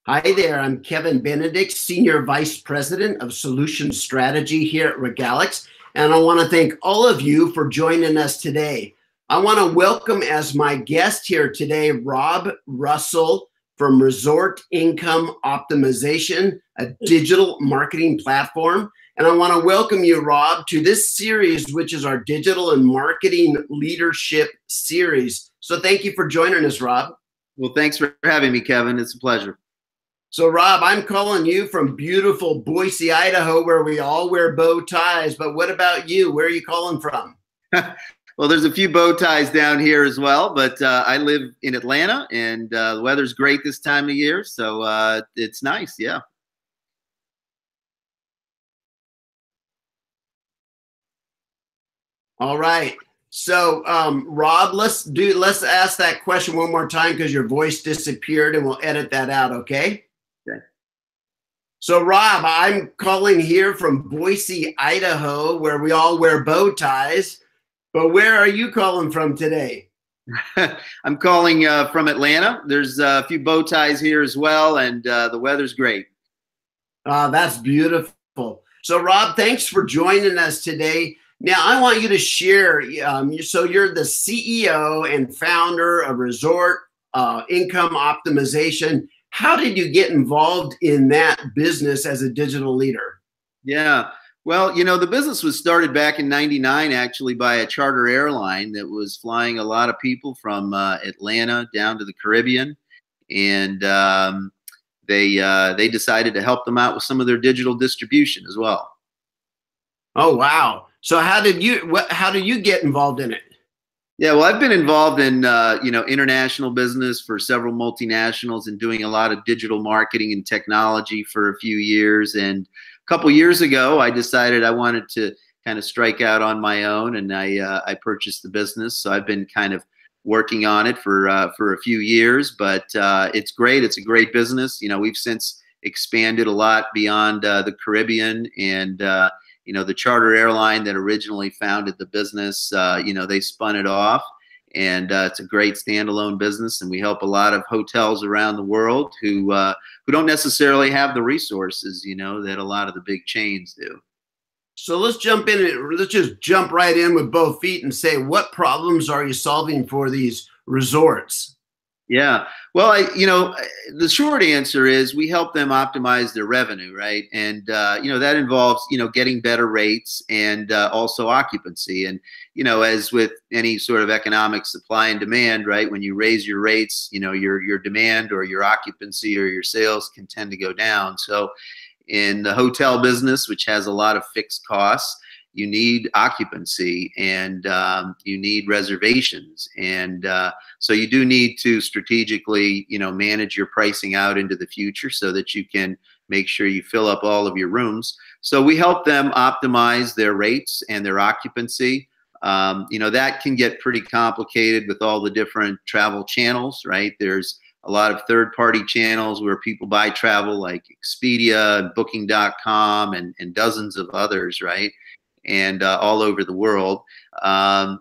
Hi there, I'm Kevin Benedict, Senior Vice President of Solution Strategy here at Regalix, and I want to thank all of you for joining us today. I want to welcome as my guest here today, Rob Russell from Resort Income Optimization, a digital marketing platform. And I want to welcome you, Rob, to this series, which is our Digital and Marketing Leadership Series. So thank you for joining us, Rob. Well, thanks for having me, Kevin. It's a pleasure. So, Rob, I'm calling you from beautiful Boise, Idaho, where we all wear bow ties. But what about you? Where are you calling from? Well, there's a few bow ties down here as well, but I live in Atlanta, and the weather's great this time of year, so it's nice, yeah. All right. So, Rob, let's ask that question one more time because your voice disappeared, and we'll edit that out, okay? Okay. So, Rob, I'm calling here from Boise, Idaho, where we all wear bow ties. But where are you calling from today? I'm calling from Atlanta. There's a few bow ties here as well, and the weather's great. That's beautiful. So, Rob, thanks for joining us today. Now, I want you to share. So, you're the CEO and founder of Resort Income Optimization. How did you get involved in that business as a digital leader? Yeah. Well, you know, the business was started back in '99, actually, by a charter airline that was flying a lot of people from Atlanta down to the Caribbean, and they decided to help them out with some of their digital distribution as well. Oh, wow! So how did you get involved in it? Yeah, well, I've been involved in international business for several multinationals and doing a lot of digital marketing and technology for a few years. And a couple years ago, I decided I wanted to kind of strike out on my own, and I purchased the business. So I've been kind of working on it for a few years, but it's great. It's a great business. You know, we've since expanded a lot beyond the Caribbean, and you know, the charter airline that originally founded the business, you know, they spun it off, and it's a great standalone business. And we help a lot of hotels around the world who don't necessarily have the resources, you know, that a lot of the big chains do. So let's jump in. Let's just jump right in with both feet and say, what problems are you solving for these resorts? Yeah. Well, the short answer is we help them optimize their revenue, right? And, you know, that involves, you know, getting better rates and also occupancy. And, you know, as with any sort of economic supply and demand, right, when you raise your rates, you know, your demand or your occupancy or your sales can tend to go down. So in the hotel business, which has a lot of fixed costs, you need occupancy, and you need reservations, and so you do need to strategically, you know, manage your pricing out into the future so that you can make sure you fill up all of your rooms. So we help them optimize their rates and their occupancy. You know, that can get pretty complicated with all the different travel channels, right? There's a lot of third-party channels where people buy travel, like Expedia, Booking.com, and dozens of others, right? And all over the world,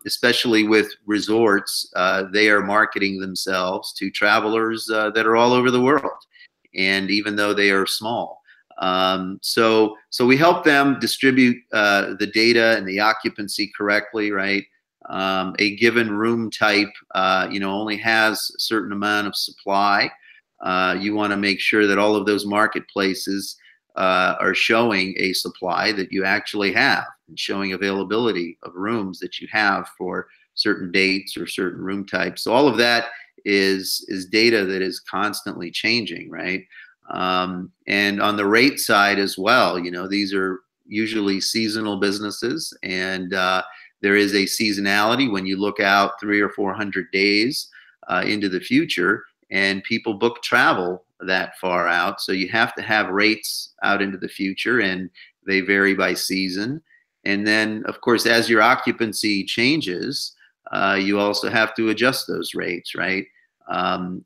especially with resorts, they are marketing themselves to travelers that are all over the world, and even though they are small. So we help them distribute the data and the occupancy correctly, right? A given room type, you know, only has a certain amount of supply. You want to make sure that all of those marketplaces are showing a supply that you actually have, and showing availability of rooms that you have for certain dates or certain room types. So all of that is data that is constantly changing, right? And on the rate side as well, you know, these are usually seasonal businesses, and there is a seasonality when you look out 300 or 400 days into the future, and people book travel that far out. So you have to have rates out into the future, and they vary by season. And then, of course, as your occupancy changes, you also have to adjust those rates, right?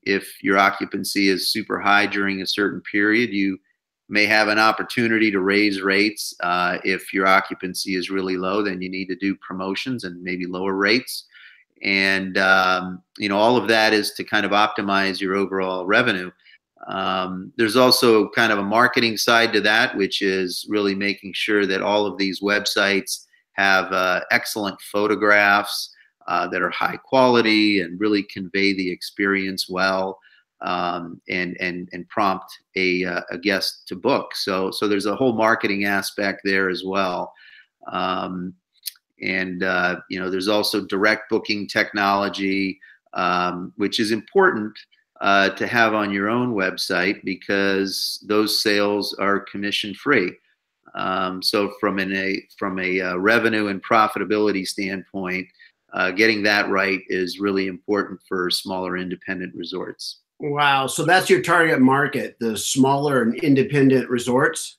If your occupancy is super high during a certain period, you may have an opportunity to raise rates. If your occupancy is really low, then you need to do promotions and maybe lower rates. And, you know, all of that is to kind of optimize your overall revenue. There's also kind of a marketing side to that, which is really making sure that all of these websites have excellent photographs that are high quality and really convey the experience well, and prompt a guest to book. So there's a whole marketing aspect there as well. There's also direct booking technology, which is important to have on your own website because those sales are commission free. So from a revenue and profitability standpoint, getting that right is really important for smaller independent resorts. Wow. So that's your target market, the smaller and independent resorts?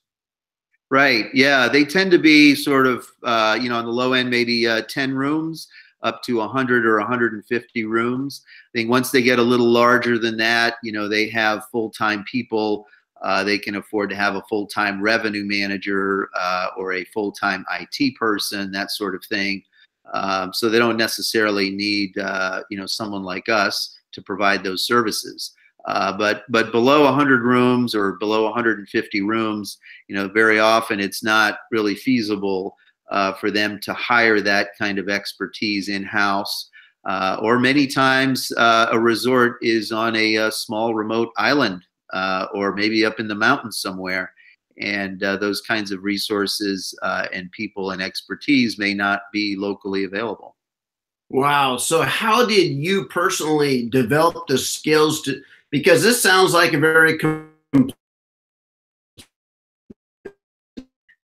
Right. Yeah. They tend to be sort of, on the low end, maybe 10 rooms up to 100 or 150 rooms. I think once they get a little larger than that, they have full-time people. They can afford to have a full-time revenue manager or a full-time IT person, that sort of thing. So they don't necessarily need, someone like us to provide those services. But below 100 rooms or below 150 rooms, very often it's not really feasible for them to hire that kind of expertise in-house. Or many times a resort is on a small remote island or maybe up in the mountains somewhere. And those kinds of resources and people and expertise may not be locally available. Wow. So how did you personally develop the skills because this sounds like a very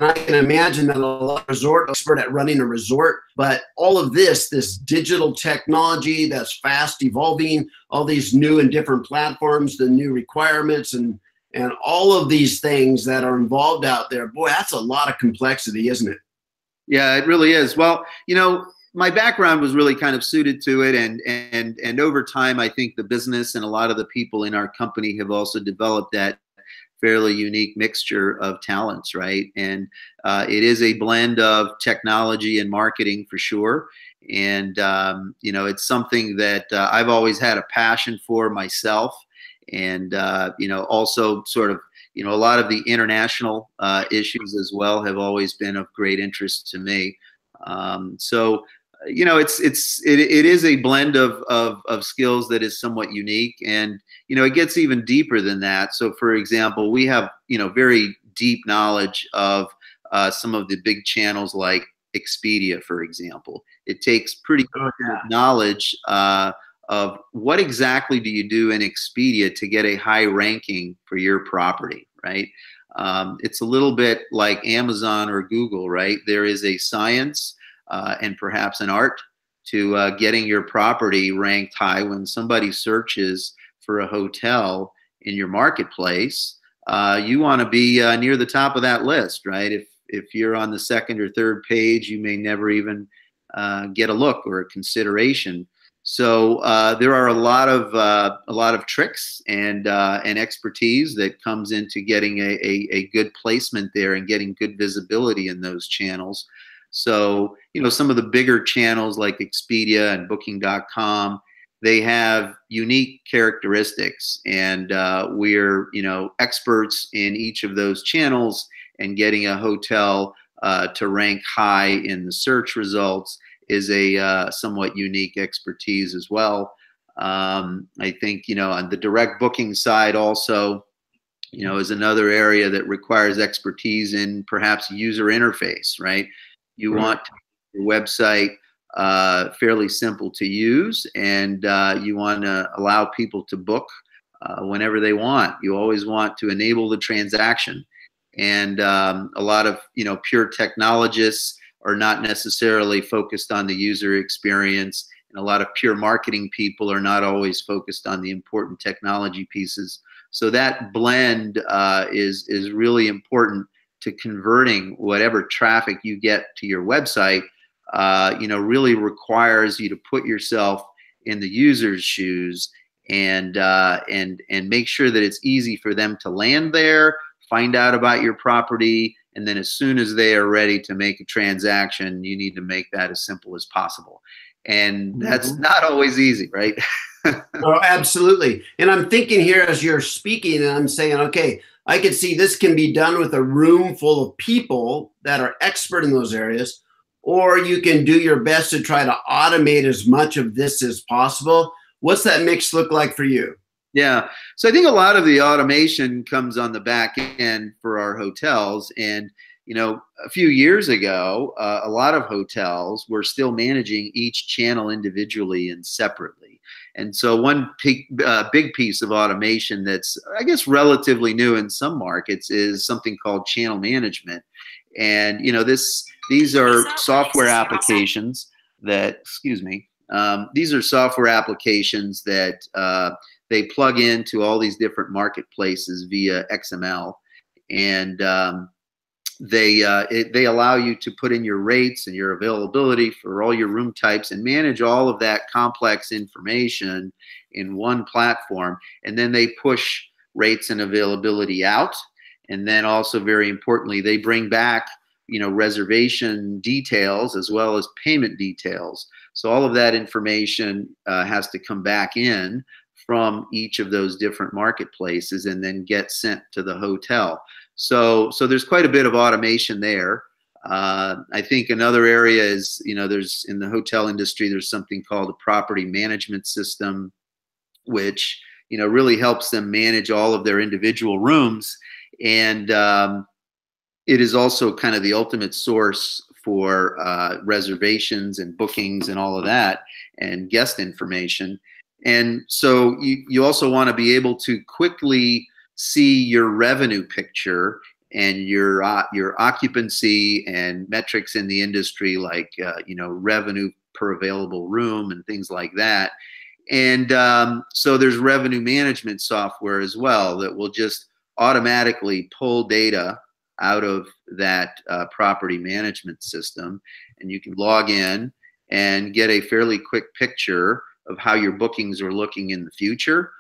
I can imagine that a lot of resort expert at running a resort, but all of this digital technology that's fast evolving, all these new and different platforms, the new requirements and all of these things that are involved out there, boy, that's a lot of complexity, isn't it? Yeah, it really is. Well, my background was really kind of suited to it, and over time, I think the business and a lot of the people in our company have also developed that fairly unique mixture of talents, right? And it is a blend of technology and marketing for sure. And it's something that I've always had a passion for myself, and also sort of a lot of the international issues as well have always been of great interest to me. It is a blend of skills that is somewhat unique, and it gets even deeper than that. So for example, we have very deep knowledge of some of the big channels like Expedia, for example. It takes pretty good knowledge of what exactly do you do in Expedia to get a high ranking for your property, right? It's a little bit like Amazon or Google, right? There is a science and perhaps an art to getting your property ranked high. When somebody searches for a hotel in your marketplace, you want to be near the top of that list, right? If you're on the second or third page, you may never even get a look or a consideration. So there are a lot of tricks and expertise that comes into getting a good placement there and getting good visibility in those channels. So, some of the bigger channels like Expedia and Booking.com, they have unique characteristics, and we're, experts in each of those channels, and getting a hotel to rank high in the search results is a somewhat unique expertise as well. I think, on the direct booking side also, is another area that requires expertise in perhaps user interface, right? You want your website fairly simple to use, and you want to allow people to book whenever they want. You always want to enable the transaction. And a lot of pure technologists are not necessarily focused on the user experience, and a lot of pure marketing people are not always focused on the important technology pieces. So that blend is really important to converting whatever traffic you get to your website. Really requires you to put yourself in the user's shoes and make sure that it's easy for them to land there, find out about your property, and then as soon as they are ready to make a transaction, you need to make that as simple as possible. And that's not always easy, right? Oh, absolutely. And I'm thinking here as you're speaking, and I'm saying, okay, I could see this can be done with a room full of people that are expert in those areas, or you can do your best to try to automate as much of this as possible. What's that mix look like for you? Yeah. So I think a lot of the automation comes on the back end for our hotels. And, a few years ago, a lot of hotels were still managing each channel individually and separately. And so one big piece of automation that's, I guess, relatively new in some markets is something called channel management. And, these are software applications that, excuse me, these are software applications that they plug into all these different marketplaces via XML, and they allow you to put in your rates and your availability for all your room types and manage all of that complex information in one platform. And then they push rates and availability out. And then also, very importantly, they bring back reservation details as well as payment details. So all of that information has to come back in from each of those different marketplaces and then get sent to the hotel. So there's quite a bit of automation there. I think another area is, there's in the hotel industry, there's something called a property management system, which, really helps them manage all of their individual rooms. And it is also kind of the ultimate source for reservations and bookings and all of that and guest information. And so you also want to be able to quickly see your revenue picture and your occupancy and metrics in the industry, like revenue per available room and things like that. And so there's revenue management software as well that will just automatically pull data out of that property management system, and you can log in and get a fairly quick picture of how your bookings are looking in the future.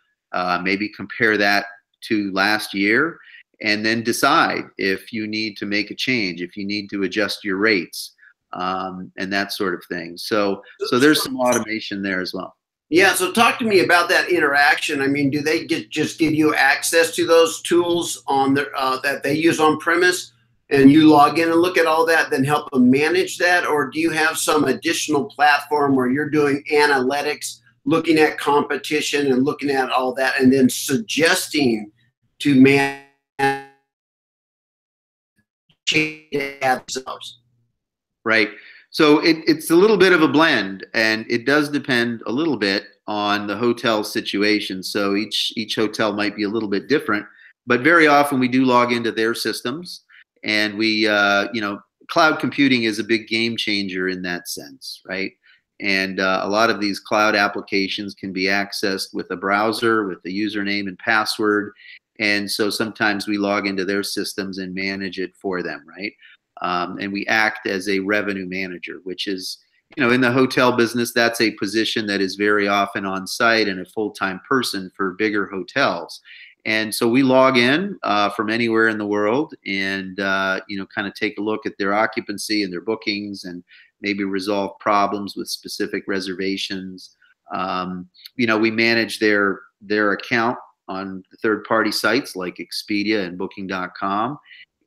Maybe compare that to last year, and then decide if you need to make a change, if you need to adjust your rates, and that sort of thing. So there's some automation there as well. Yeah, so talk to me about that interaction. I mean, do they just give you access to those tools on their that they use on premise, and you log in and look at all that, then help them manage that? Or do you have some additional platform where you're doing analytics, looking at competition and looking at all that, and then suggesting to manage themselves? Right. So it's a little bit of a blend, and it does depend a little bit on the hotel situation. So each hotel might be a little bit different, but very often we do log into their systems, and we, cloud computing is a big game changer in that sense, right? And a lot of these cloud applications can be accessed with a browser, with the username and password. And so sometimes we log into their systems and manage it for them, right? And we act as a revenue manager, which is, in the hotel business, that's a position that is very often on site and a full-time person for bigger hotels. And so we log in from anywhere in the world and, kind of take a look at their occupancy and their bookings and maybe resolve problems with specific reservations. We manage their account on third-party sites like Expedia and Booking.com.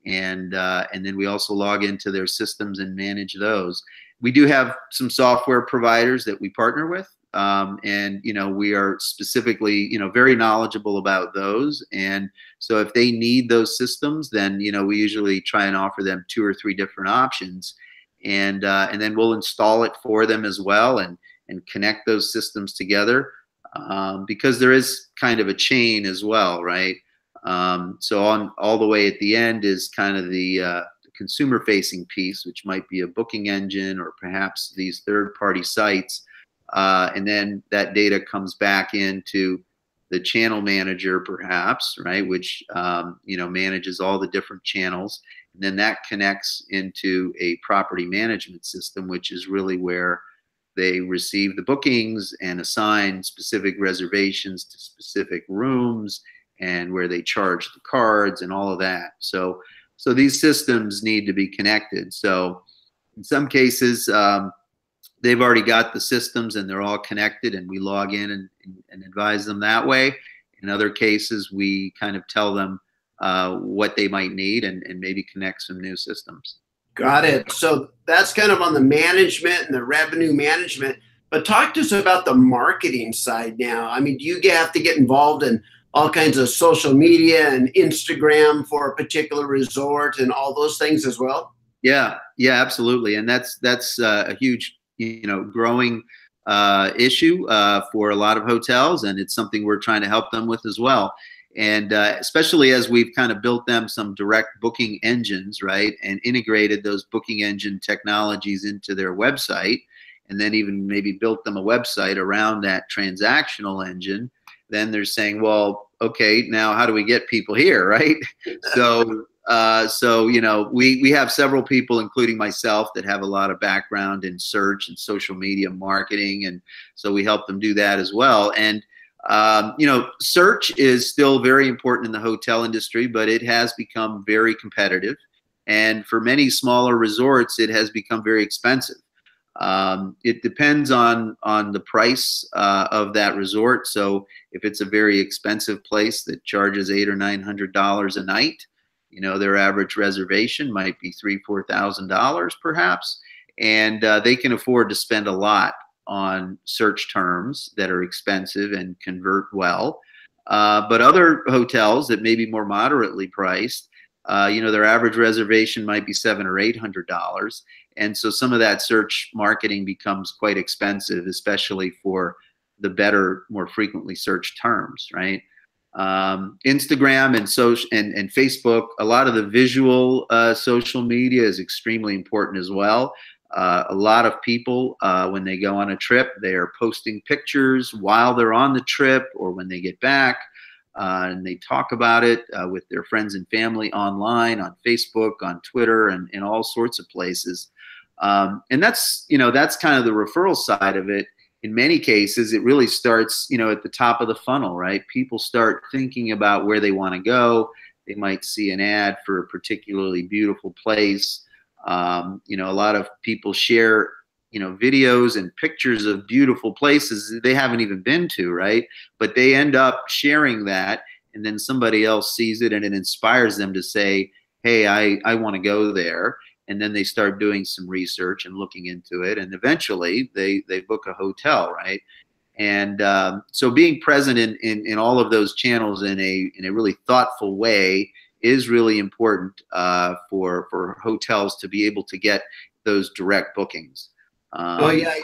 And then we also log into their systems and manage those. We do have some software providers that we partner with, and we are specifically very knowledgeable about those. And so if they need those systems, then we usually try and offer them 2 or 3 different options, and then we'll install it for them as well and connect those systems together, because there is kind of a chain as well, right? So on all the way at the end is kind of the consumer facing piece, which might be a booking engine or perhaps these third-party sites. And then that data comes back into the channel manager, perhaps, right, which manages all the different channels. And then that connects into a property management system, which is really where they receive the bookings and assign specific reservations to specific rooms, and where they charge the cards and all of that. So these systems need to be connected. So in some cases, they've already got the systems and they're all connected, and we log in and advise them that way. In other cases, we kind of tell them what they might need and maybe connect some new systems. Got it. So that's kind of on the management and the revenue management. But talk to us about the marketing side now. I mean, do you have to get involved in all kinds of social media and Instagram for a particular resort and all those things as well? Yeah, yeah, absolutely. And that's a huge, growing issue for a lot of hotels, and it's something we're trying to help them with as well. And especially as we've kind of built them some direct booking engines, right, and integrated those booking engine technologies into their website, and then even maybe built them a website around that transactional engine, then they're saying, well, okay, now how do we get people here, right? So we have several people, including myself, that have a lot of background in search and social media marketing, and so we help them do that as well. And search is still very important in the hotel industry, but it has become very competitive, and for many smaller resorts, it has become very expensive. It depends on the price of that resort. So if it's a very expensive place that charges $800 or $900 a night, their average reservation might be $3,000-4,000 perhaps, and they can afford to spend a lot on search terms that are expensive and convert well. But other hotels that may be more moderately priced, their average reservation might be $700 or $800. And so some of that search marketing becomes quite expensive, especially for the better, more frequently searched terms, right? Instagram and social and Facebook, a lot of the visual social media is extremely important as well. A lot of people, when they go on a trip, they are posting pictures while they're on the trip or when they get back, and they talk about it with their friends and family online, on Facebook, on Twitter, and in all sorts of places. And that's kind of the referral side of it. In many cases, it really starts, at the top of the funnel, right? People start thinking about where they want to go. They might see an ad for a particularly beautiful place. A lot of people share, videos and pictures of beautiful places they haven't even been to, right? But they end up sharing that, and then somebody else sees it and it inspires them to say, hey, I want to go there. And then they start doing some research and looking into it, and eventually they book a hotel, right? And so being present in all of those channels in a really thoughtful way is really important for hotels to be able to get those direct bookings. Well, yeah,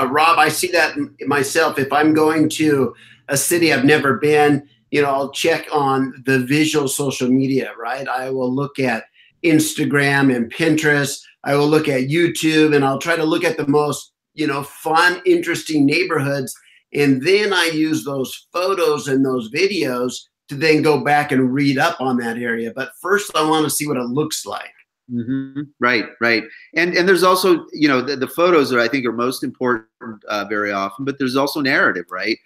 Rob, I see that myself. If I'm going to a city I've never been, I'll check on the visual social media, right? I will look at Instagram and Pinterest. I will look at YouTube, and I'll try to look at the most, fun, interesting neighborhoods. And then I use those photos and those videos to then go back and read up on that area. But first I want to see what it looks like. Mm-hmm. Right. And there's also, the photos that I think are most important very often, but there's also narrative, right?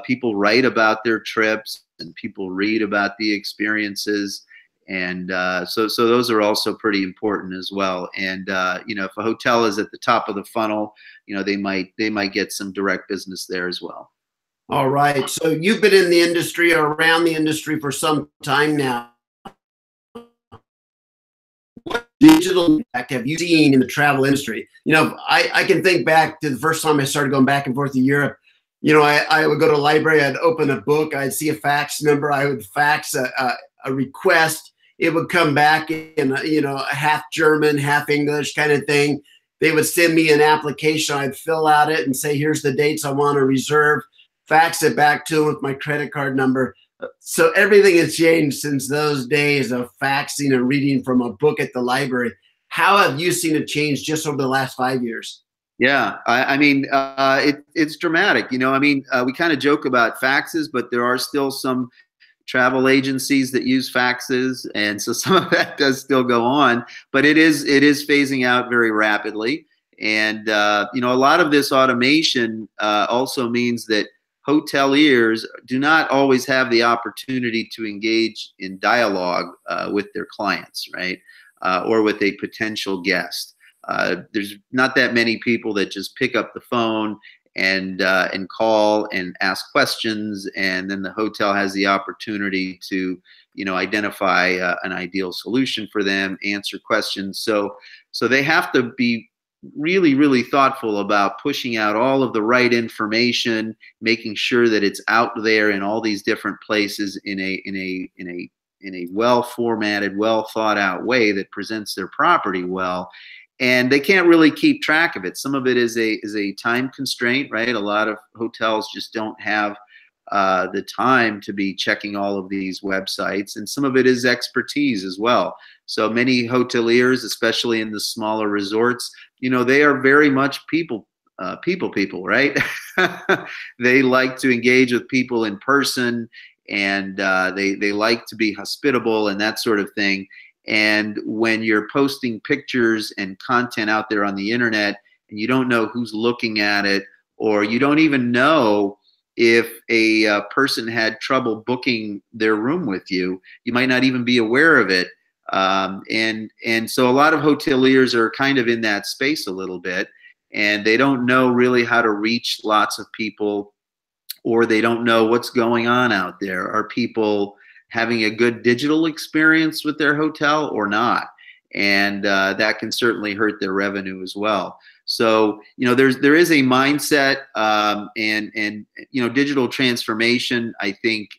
People write about their trips and people read about the experiences. And so those are also pretty important as well. And if a hotel is at the top of the funnel, they might get some direct business there as well. All right. So you've been in the industry or around the industry for some time now. What digital impact have you seen in the travel industry? I can think back to the first time I started going back and forth to Europe. I would go to a library, I'd open a book, I'd see a fax number, I would fax a request. It would come back in, a half German, half English kind of thing. They would send me an application. I'd fill out it and say, here's the dates I want to reserve, fax it back to them with my credit card number. So everything has changed since those days of faxing and reading from a book at the library. How have you seen it change just over the last 5 years? Yeah, it's dramatic. We kind of joke about faxes, but there are still some travel agencies that use faxes, and so some of that does still go on, but it is phasing out very rapidly. And a lot of this automation also means that hoteliers do not always have the opportunity to engage in dialogue with their clients, right, or with a potential guest. There's not that many people that just pick up the phone and call and ask questions, and then the hotel has the opportunity to, identify an ideal solution for them, answer questions. So they have to be really, really thoughtful about pushing out all of the right information, making sure that it's out there in all these different places in a well formatted, well thought out way that presents their property well. And they can't really keep track of it. Some of it is a time constraint, right? A lot of hotels just don't have the time to be checking all of these websites, and some of it is expertise as well. So many hoteliers, especially in the smaller resorts, they are very much people, right? They like to engage with people in person, and they like to be hospitable and that sort of thing. And when you're posting pictures and content out there on the internet, and you don't know who's looking at it, or you don't even know if a person had trouble booking their room with you, you might not even be aware of it. And so a lot of hoteliers are kind of in that space a little bit, and they don't know really how to reach lots of people, or they don't know what's going on out there. Are people having a good digital experience with their hotel or not? And that can certainly hurt their revenue as well. So, there is a mindset, and digital transformation, I think,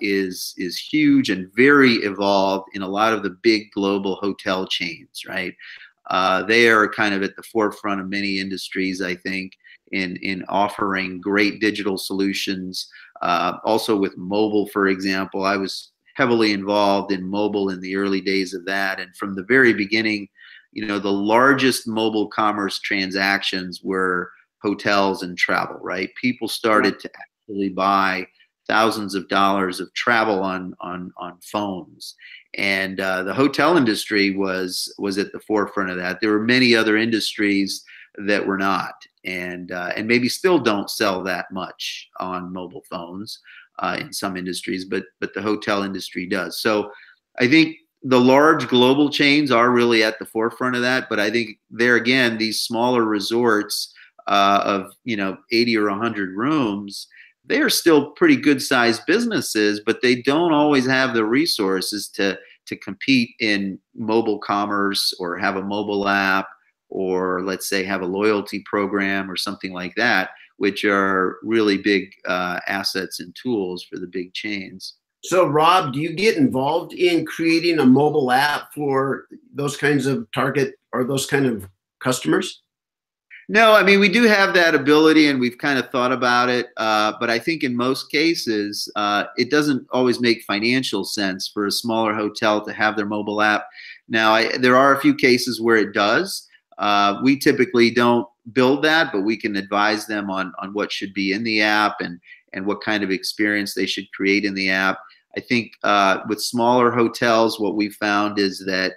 is huge and very evolved in a lot of the big global hotel chains, right? They are kind of at the forefront of many industries, I think, in offering great digital solutions. Also with mobile, for example, I was heavily involved in mobile in the early days of that. And from the very beginning, the largest mobile commerce transactions were hotels and travel, right? People started to actually buy thousands of dollars of travel on phones. And the hotel industry was at the forefront of that. There were many other industries that were not, and maybe still don't sell that much on mobile phones in some industries, but the hotel industry does. So I think the large global chains are really at the forefront of that. But I think there again, these smaller resorts of 80 or 100 rooms, they are still pretty good sized businesses, but they don't always have the resources to compete in mobile commerce, or have a mobile app, or let's say have a loyalty program or something like that, which are really big assets and tools for the big chains. So, Rob, do you get involved in creating a mobile app for those kinds of target or those kind of customers? No, I mean, we do have that ability, and we've kind of thought about it. But I think in most cases, it doesn't always make financial sense for a smaller hotel to have their mobile app. Now, there are a few cases where it does. We typically don't build that, but we can advise them on what should be in the app, and what kind of experience they should create in the app. I think with smaller hotels, what we found is that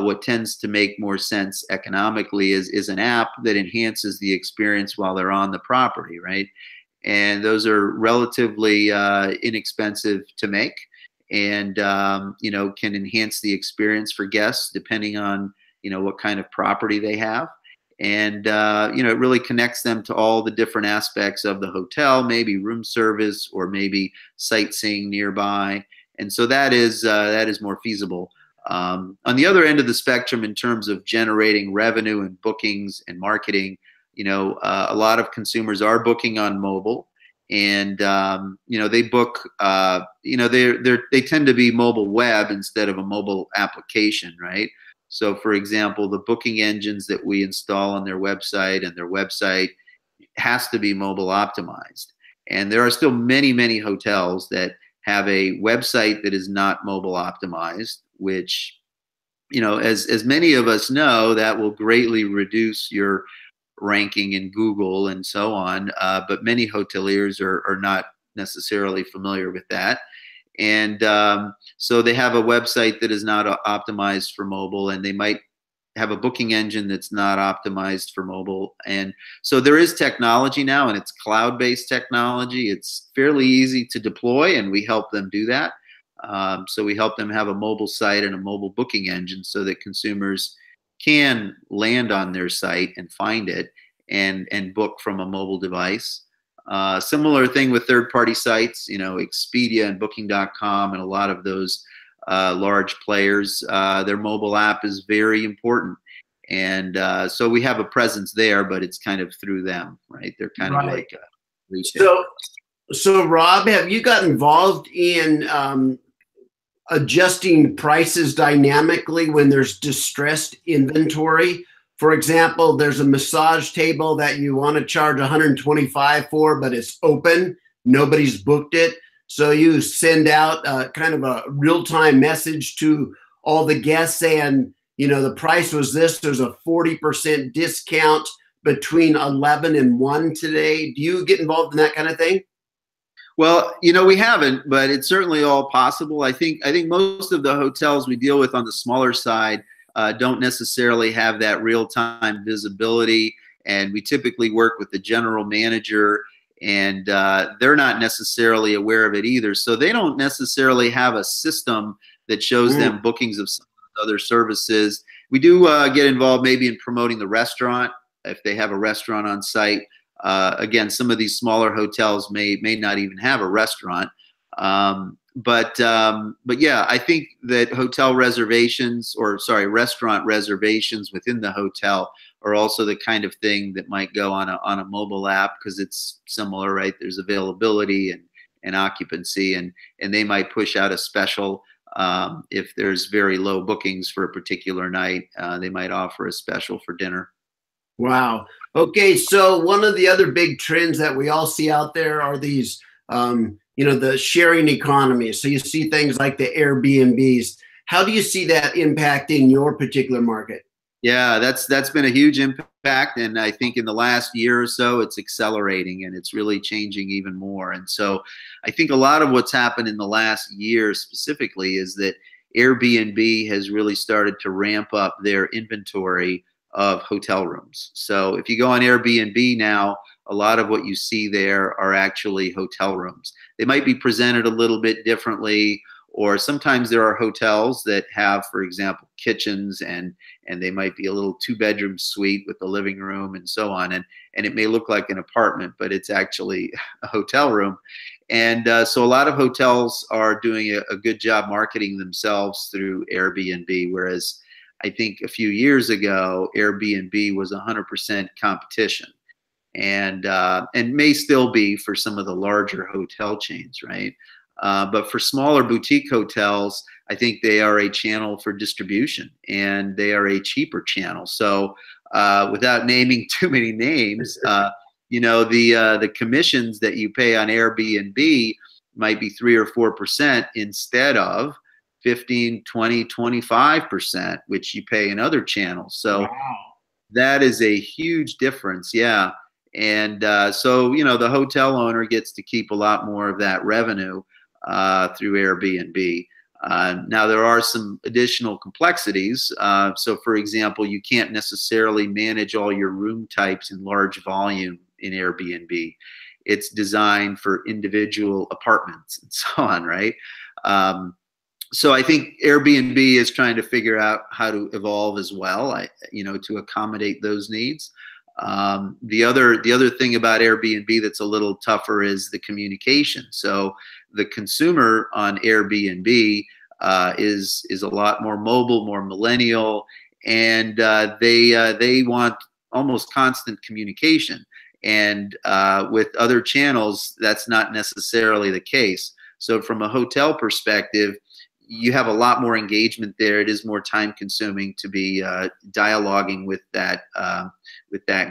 what tends to make more sense economically is an app that enhances the experience while they're on the property, right? And those are relatively inexpensive to make, and can enhance the experience for guests depending on what kind of property they have. And it really connects them to all the different aspects of the hotel, maybe room service, or maybe sightseeing nearby. And so that is more feasible. On the other end of the spectrum, in terms of generating revenue and bookings and marketing, a lot of consumers are booking on mobile, and they book. They tend to be mobile web instead of a mobile application, right? So, for example, the booking engines that we install on their website, and their website has to be mobile optimized. And there are still many, many hotels that have a website that is not mobile optimized, which, as many of us know, that will greatly reduce your ranking in Google and so on. But many hoteliers are not necessarily familiar with that. And so they have a website that is not optimized for mobile, and they might have a booking engine that's not optimized for mobile. And so there is technology now, and it's cloud-based technology. It's fairly easy to deploy, and we help them do that. So we help them have a mobile site and a mobile booking engine so that consumers can land on their site and find it and book from a mobile device. Similar thing with third-party sites, you know, Expedia and Booking.com and a lot of those large players. Their mobile app is very important. And so we have a presence there, but it's kind of through them, right? They're kind of like retail. So Rob, have you got involved in adjusting prices dynamically when there's distressed inventory? For example, there's a massage table that you want to charge $125 for, but it's open. Nobody's booked it. So you send out kind of a real-time message to all the guests saying, you know, the price was this. There's a 40% discount between 11 and 1 today. Do you get involved in that kind of thing? Well, you know, we haven't, but it's certainly all possible. I think most of the hotels we deal with on the smaller side don't necessarily have that real-time visibility, and we typically work with the general manager, and they're not necessarily aware of it either. So they don't necessarily have a system that shows them bookings of some other services. We do get involved maybe in promoting the restaurant if they have a restaurant on site. Again, some of these smaller hotels may not even have a restaurant. But yeah, I think that hotel reservations, or sorry, restaurant reservations within the hotel are also the kind of thing that might go on a mobile app, because it's similar, right? There's availability and occupancy, and they might push out a special. If there's very low bookings for a particular night, they might offer a special for dinner. Wow. Okay. So one of the other big trends that we all see out there are these, you know, the sharing economy. So you see things like the Airbnbs. How do you see that impacting your particular market? Yeah, that's been a huge impact, and I think in the last year or so, it's accelerating, and it's really changing even more. And so, I think a lot of what's happened in the last year specifically is that Airbnb has really started to ramp up their inventory of hotel rooms. So if you go on Airbnb now, a lot of what you see there are actually hotel rooms. They might be presented a little bit differently, or sometimes there are hotels that have, for example, kitchens, and they might be a little 2-bedroom suite with a living room and so on. And it may look like an apartment, but it's actually a hotel room. And so a lot of hotels are doing a good job marketing themselves through Airbnb, whereas I think a few years ago, Airbnb was 100% competition, and may still be for some of the larger hotel chains, right? But for smaller boutique hotels, I think they are a channel for distribution, and they are a cheaper channel. So without naming too many names, you know, the commissions that you pay on Airbnb might be 3 or 4% instead of 15, 20, 25%, which you pay in other channels. So that is a huge difference. Yeah. And so, you know, the hotel owner gets to keep a lot more of that revenue through Airbnb. Now, there are some additional complexities. So, for example, you can't necessarily manage all your room types in large volume in Airbnb. It's designed for individual apartments and so on, right? So I think Airbnb is trying to figure out how to evolve as well, you know, to accommodate those needs. The other thing about Airbnb that's a little tougher is the communication. So the consumer on Airbnb is a lot more mobile, more millennial, and they want almost constant communication. And with other channels, that's not necessarily the case. So from a hotel perspective, you have a lot more engagement there. It is more time consuming to be dialoguing with that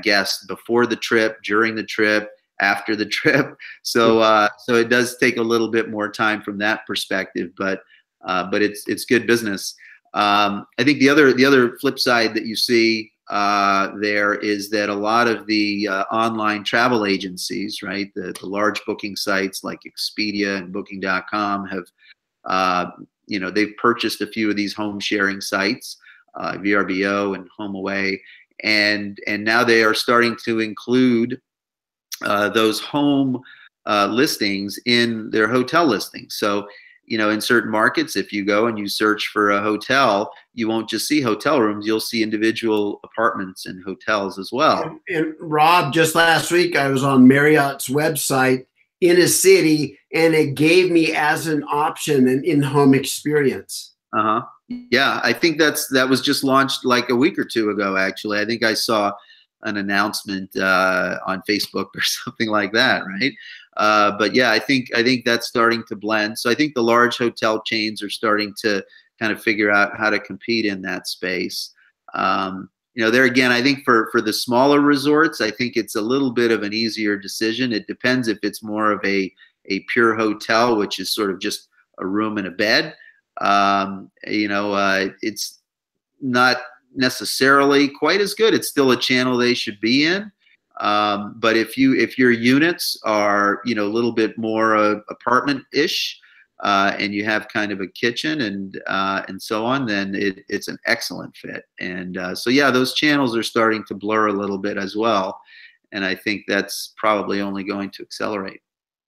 guest before the trip, during the trip, after the trip. So so it does take a little bit more time from that perspective, but it's good business. I think the other flip side that you see there is that a lot of the online travel agencies, right, the large booking sites like Expedia and Booking.com have you know, they've purchased a few of these home sharing sites, VRBO and HomeAway, and now they are starting to include those home listings in their hotel listings. So, in certain markets, if you go and you search for a hotel, you won't just see hotel rooms, you'll see individual apartments and hotels as well. And Rob, just last week, I was on Marriott's website in a city, and it gave me as an option an in-home experience. Uh-huh. Yeah, I think that was just launched like a week or two ago, actually. I think I saw an announcement on Facebook or something like that, right? But yeah, I think that's starting to blend. So I think the large hotel chains are starting to kind of figure out how to compete in that space. There again, I think for the smaller resorts, I think it's a little bit of an easier decision. It depends if it's more of a pure hotel, which is sort of just a room and a bed. It's not necessarily quite as good. It's still a channel they should be in. But if your units are, a little bit more apartment-ish, and you have kind of a kitchen and so on, then it's an excellent fit. And so yeah, those channels are starting to blur a little bit as well. And I think that's probably only going to accelerate.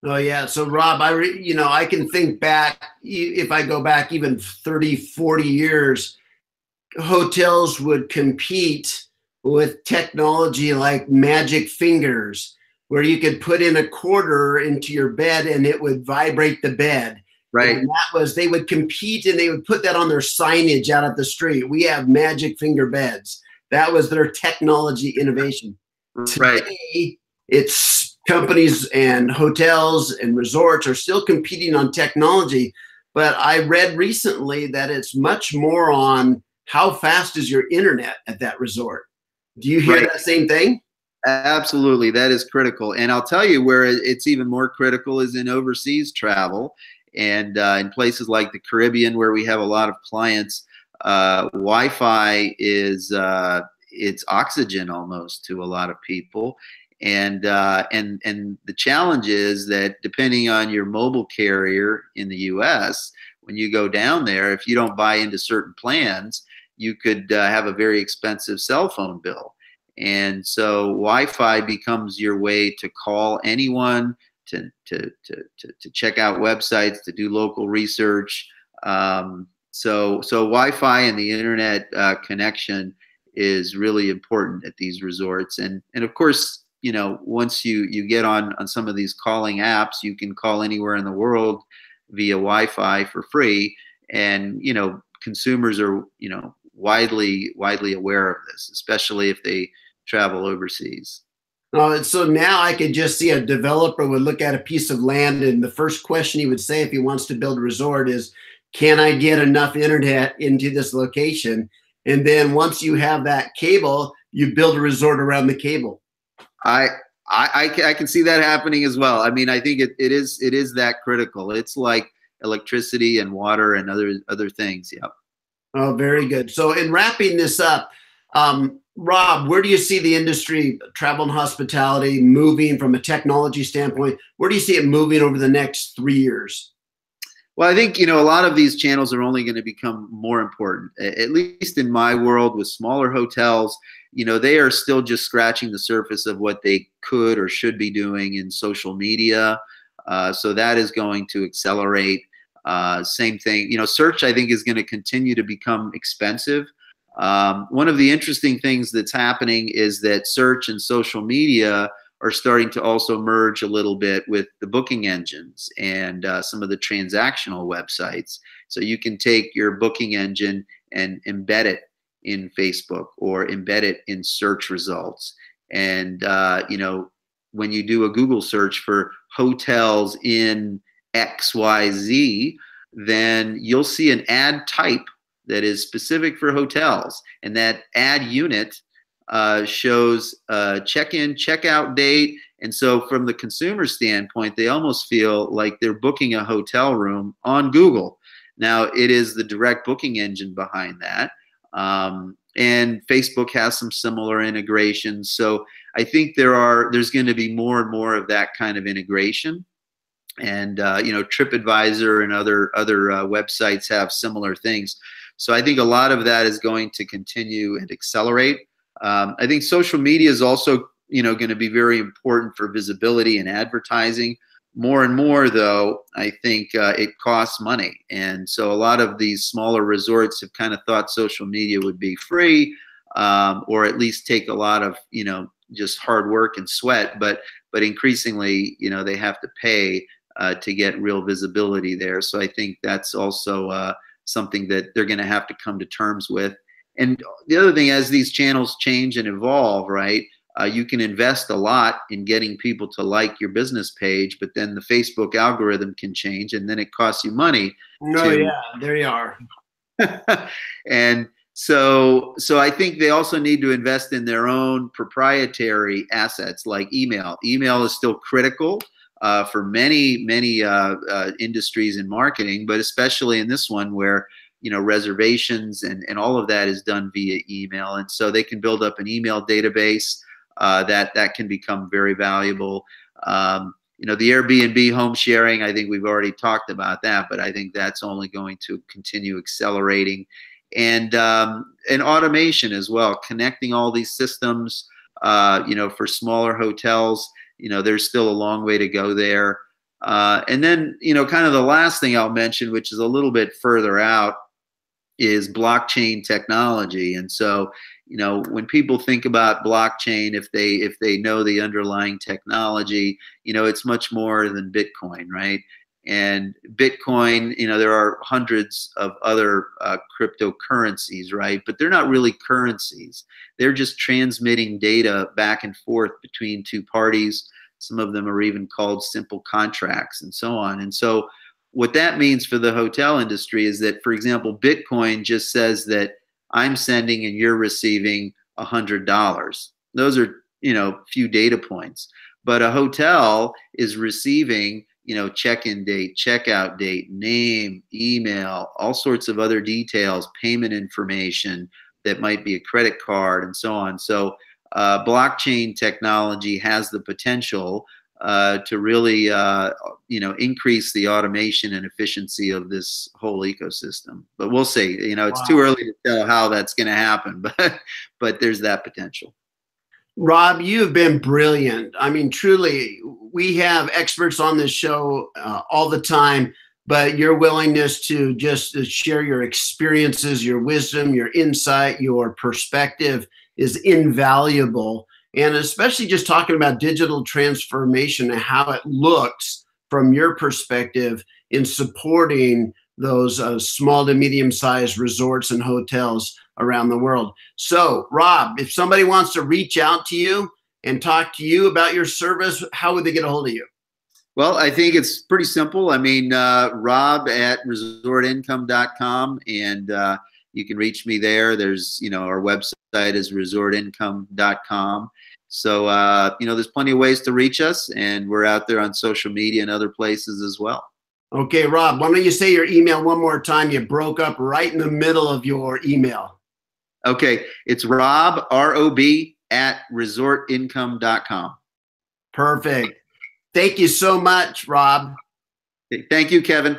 Oh yeah. So Rob, I can think back, if I go back even 30, 40 years, hotels would compete with technology like magic fingers, where you could put in a quarter into your bed and it would vibrate the bed. Right. And they would compete, and they would put that on their signage out at the street. We have magic finger beds. That was their technology innovation. Right. Today, it's companies and hotels and resorts are still competing on technology, but I read recently that it's much more on how fast is your internet at that resort. Do you hear that same thing? Absolutely. That is critical. And I'll tell you where it's even more critical is in overseas travel. And in places like the Caribbean, where we have a lot of clients, Wi-Fi is it's oxygen almost to a lot of people. And the challenge is that depending on your mobile carrier in the U.S., when you go down there, if you don't buy into certain plans, you could have a very expensive cell phone bill. And so Wi-Fi becomes your way to call anyone, to check out websites, to do local research. So Wi-Fi and the internet connection is really important at these resorts. And of course, once you get on some of these calling apps, you can call anywhere in the world via Wi-Fi for free. And, consumers are, widely aware of this, especially if they travel overseas. So now I could just see a developer would look at a piece of land, and the first question he would say if he wants to build a resort is, can I get enough internet into this location? And then once you have that cable, you build a resort around the cable. I can see that happening as well. I mean, I think it is that critical. It's like electricity and water and other things. Yeah. Oh, very good. So in wrapping this up, Rob, where do you see the industry, travel and hospitality, moving from a technology standpoint? Where do you see it moving over the next 3 years? Well, I think, a lot of these channels are only going to become more important, at least in my world with smaller hotels. They are still just scratching the surface of what they could or should be doing in social media. So that is going to accelerate. Same thing, search, I think, is going to continue to become expensive. One of the interesting things that's happening is that search and social media are starting to also merge a little bit with the booking engines and some of the transactional websites. So you can take your booking engine and embed it in Facebook or embed it in search results. And, when you do a Google search for hotels in XYZ, then you'll see an ad type that is specific for hotels. And that ad unit shows check-in, check-out date. And so from the consumer standpoint, they almost feel like they're booking a hotel room on Google. Now, it is the direct booking engine behind that. And Facebook has some similar integrations. So I think there's going to be more and more of that kind of integration. And, TripAdvisor and other websites have similar things. So I think a lot of that is going to continue and accelerate. I think social media is also, going to be very important for visibility and advertising. More and more, though, I think it costs money. And so a lot of these smaller resorts have kind of thought social media would be free, or at least take a lot of, just hard work and sweat. But increasingly, they have to pay to get real visibility there. So I think that's also something that they're going to have to come to terms with. And the other thing, as these channels change and evolve, right, you can invest a lot in getting people to like your business page, but then the Facebook algorithm can change, and then it costs you money. Oh, yeah, there you are. And so I think they also need to invest in their own proprietary assets like email. Email is still critical for many industries in marketing, but especially in this one where reservations and all of that is done via email. And so they can build up an email database that can become very valuable. The Airbnb home sharing, I think we've already talked about that, but I think that's only going to continue accelerating. And automation as well, connecting all these systems, for smaller hotels, there's still a long way to go there. And then, kind of the last thing I'll mention, which is a little bit further out, is blockchain technology. And so, when people think about blockchain, if they know the underlying technology, it's much more than Bitcoin, right? And Bitcoin, there are hundreds of other cryptocurrencies, right? But they're not really currencies. They're just transmitting data back and forth between two parties. Some of them are even called simple contracts and so on. And so what that means for the hotel industry is that, for example, Bitcoin just says that I'm sending and you're receiving $100. Those are, few data points. But a hotel is receiving, check-in date, checkout date, name, email, all sorts of other details, payment information that might be a credit card and so on. So blockchain technology has the potential to really, increase the automation and efficiency of this whole ecosystem. But we'll see. It's too early to tell how that's going to happen, but there's that potential. Rob, you've been brilliant. I mean, truly, we have experts on this show all the time, but your willingness to just share your experiences, your wisdom, your insight, your perspective is invaluable. And especially just talking about digital transformation and how it looks from your perspective in supporting those small to medium-sized resorts and hotels around the world. So, Rob, if somebody wants to reach out to you and talk to you about your service, how would they get a hold of you? Well, I think it's pretty simple. I mean, rob@resortincome.com, and you can reach me there. There's, our website is resortincome.com. So, there's plenty of ways to reach us, and we're out there on social media and other places as well. Okay, Rob, why don't you say your email one more time? You broke up right in the middle of your email. Okay, it's Rob, R-O-B, @resortincome.com. Perfect. Thank you so much, Rob. Thank you, Kevin.